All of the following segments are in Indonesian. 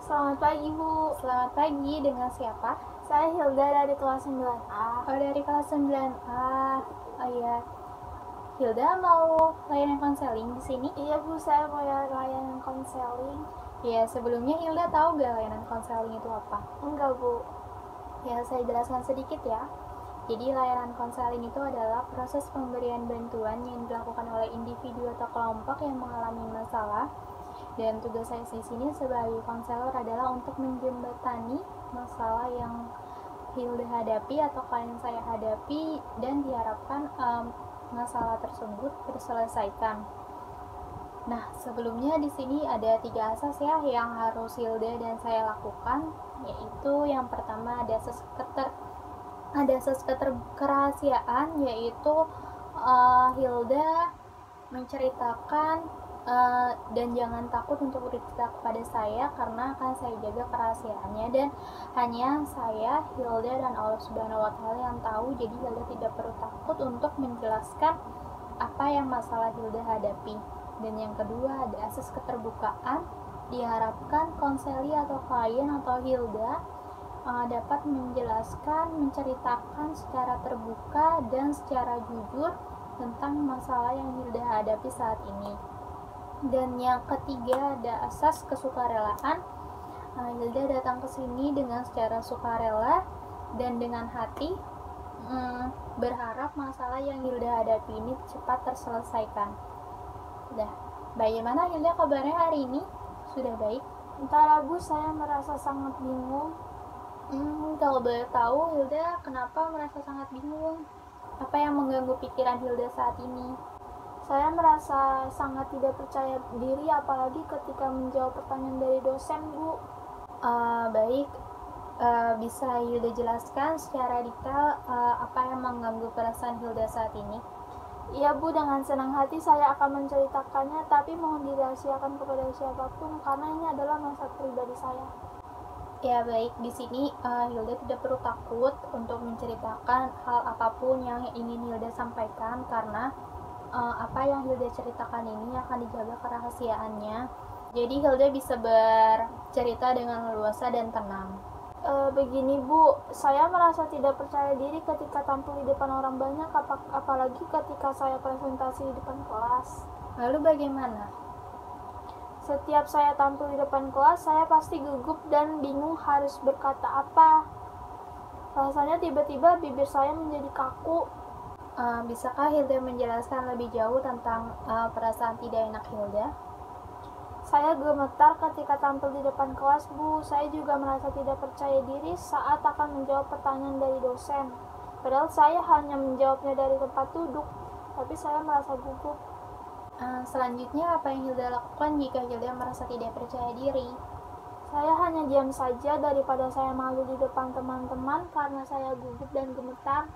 Selamat pagi, Bu. Selamat pagi, dengan siapa? Saya Hilda dari kelas 9A. Oh, dari kelas 9A. Oh iya. Hilda mau layanan konseling di sini? Iya, Bu, saya mau layanan konseling. Ya, sebelumnya Hilda tahu gak layanan konseling itu apa? Enggak, Bu. Ya, saya jelaskan sedikit ya. Jadi, layanan konseling itu adalah proses pemberian bantuan yang dilakukan oleh individu atau kelompok yang mengalami masalah. Dan tugas saya di sini sebagai konselor adalah untuk menjembatani masalah yang Hilda hadapi atau klien saya hadapi, dan diharapkan masalah tersebut terselesaikan. Nah, sebelumnya di sini ada 3 asas ya yang harus Hilda dan saya lakukan, yaitu yang pertama ada asas kerahasiaan, yaitu Hilda menceritakan dan jangan takut untuk bercerita kepada saya karena akan saya jaga kerahasiaannya, dan hanya saya, Hilda, dan Allah Subhanahu wa Ta'ala yang tahu. Jadi Hilda tidak perlu takut untuk menjelaskan apa yang masalah Hilda hadapi. Dan yang kedua ada asas keterbukaan. Diharapkan konseli atau klien atau Hilda dapat menjelaskan, menceritakan secara terbuka dan secara jujur tentang masalah yang Hilda hadapi saat ini. Dan yang ketiga ada asas kesukarelaan. Hilda datang ke sini dengan secara sukarela dan dengan hati berharap masalah yang Hilda hadapi ini cepat terselesaikan. Udah, bagaimana Hilda kabarnya hari ini? Sudah baik? Entahlah, Bu, saya merasa sangat bingung. Kalau boleh tahu, Hilda kenapa merasa sangat bingung? Apa yang mengganggu pikiran Hilda saat ini? Saya merasa sangat tidak percaya diri, apalagi ketika menjawab pertanyaan dari dosen, Bu. Baik, bisa Hilda jelaskan secara detail apa yang mengganggu perasaan Hilda saat ini? Iya, Bu, dengan senang hati saya akan menceritakannya, tapi mohon dirahasiakan kepada siapapun karena ini adalah masalah pribadi saya. Ya baik, di sini Hilda tidak perlu takut untuk menceritakan hal apapun yang ingin Hilda sampaikan, karena apa yang Hilda ceritakan ini akan dijaga kerahasiaannya. Jadi Hilda bisa bercerita dengan leluasa dan tenang. Begini, Bu, saya merasa tidak percaya diri ketika tampil di depan orang banyak, apalagi ketika saya presentasi di depan kelas. Lalu bagaimana? Setiap saya tampil di depan kelas, saya pasti gugup dan bingung harus berkata apa. Rasanya tiba-tiba bibir saya menjadi kaku. Bisakah Hilda menjelaskan lebih jauh tentang perasaan tidak enak Hilda? Saya gemetar ketika tampil di depan kelas, Bu. Saya juga merasa tidak percaya diri saat akan menjawab pertanyaan dari dosen. Padahal saya hanya menjawabnya dari tempat duduk, tapi saya merasa gugup. Selanjutnya, apa yang Hilda lakukan jika Hilda merasa tidak percaya diri? Saya hanya diam saja daripada saya malu di depan teman-teman karena saya gugup dan gemetar.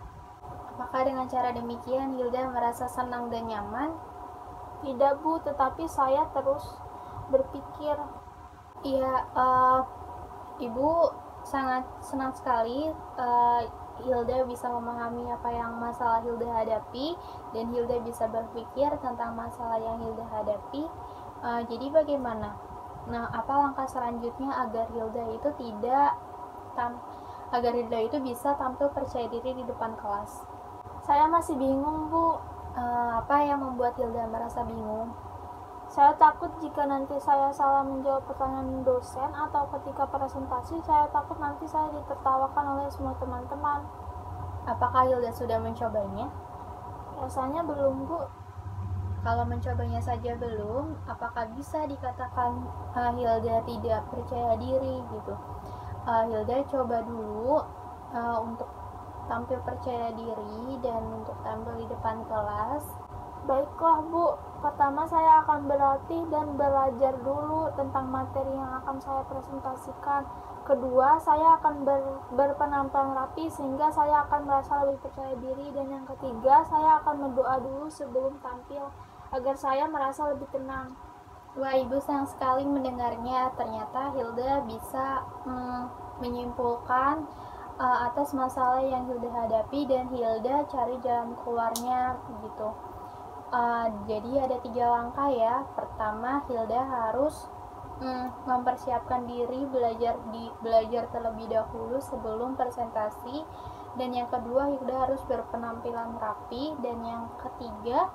Apakah dengan cara demikian Hilda merasa senang dan nyaman? Tidak, Bu, tetapi saya terus berpikir. Iya, Ibu sangat senang sekali Hilda bisa memahami apa yang masalah Hilda hadapi, dan Hilda bisa berpikir tentang masalah yang Hilda hadapi. Jadi bagaimana? Nah, apa langkah selanjutnya agar Hilda itu bisa tampil percaya diri di depan kelas? Saya masih bingung, Bu. Apa yang membuat Hilda merasa bingung? Saya takut jika nanti saya salah menjawab pertanyaan dosen, atau ketika presentasi saya takut nanti saya ditertawakan oleh semua teman-teman. Apakah Hilda sudah mencobanya? Rasanya belum, Bu. Kalau mencobanya saja belum, apakah bisa dikatakan Hilda tidak percaya diri gitu? Hilda coba dulu untuk tampil percaya diri dan untuk tampil di depan kelas. Baiklah, Bu. Pertama saya akan berlatih dan belajar dulu tentang materi yang akan saya presentasikan. Kedua, saya akan berpenampilan rapi sehingga saya akan merasa lebih percaya diri. Dan yang ketiga, saya akan berdoa dulu sebelum tampil agar saya merasa lebih tenang. Wah, Ibu senang sekali mendengarnya. Ternyata Hilda bisa menyimpulkan atas masalah yang Hilda hadapi, dan Hilda cari jalan keluarnya gitu. Jadi ada 3 langkah ya. Pertama, Hilda harus mempersiapkan diri, belajar terlebih dahulu sebelum presentasi. Dan yang kedua, Hilda harus berpenampilan rapi. Dan yang ketiga,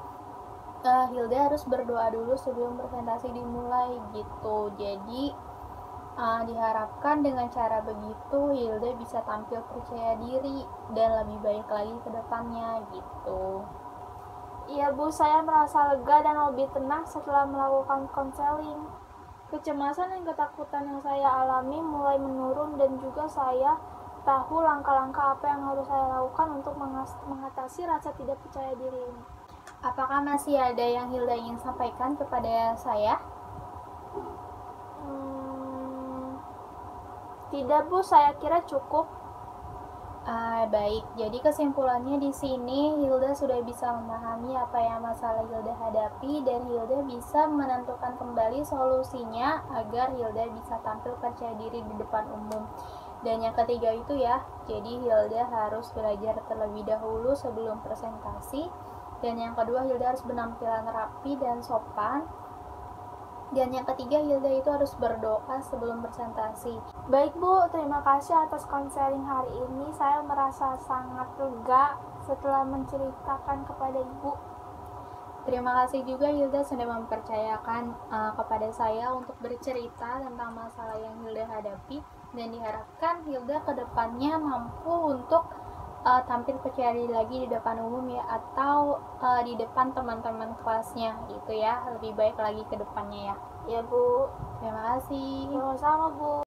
Hilda harus berdoa dulu sebelum presentasi dimulai gitu. Jadi diharapkan dengan cara begitu Hilda bisa tampil percaya diri dan lebih baik lagi ke depannya gitu. Iya Bu, saya merasa lega dan lebih tenang setelah melakukan konseling. Kecemasan dan ketakutan yang saya alami mulai menurun dan juga saya tahu langkah-langkah apa yang harus saya lakukan untuk mengatasi rasa tidak percaya diri ini. Apakah masih ada yang Hilda ingin sampaikan kepada saya? Tidak Bu, saya kira cukup. Baik, jadi kesimpulannya di sini Hilda sudah bisa memahami apa yang masalah Hilda hadapi dan Hilda bisa menentukan kembali solusinya agar Hilda bisa tampil percaya diri di depan umum. Dan yang ketiga itu ya, jadi Hilda harus belajar terlebih dahulu sebelum presentasi. Dan yang kedua, Hilda harus penampilan rapi dan sopan. Dan yang ketiga, Hilda itu harus berdoa sebelum presentasi. Baik Bu, terima kasih atas konseling hari ini. Saya merasa sangat lega setelah menceritakan kepada Ibu. Terima kasih juga Hilda sudah mempercayakan kepada saya untuk bercerita tentang masalah yang Hilda hadapi. Dan diharapkan Hilda kedepannya mampu untuk tampil percaya diri lagi di depan umum ya, atau di depan teman-teman kelasnya gitu ya, lebih baik lagi ke depannya ya. Ya Bu. Terima kasih. Sama-sama Bu.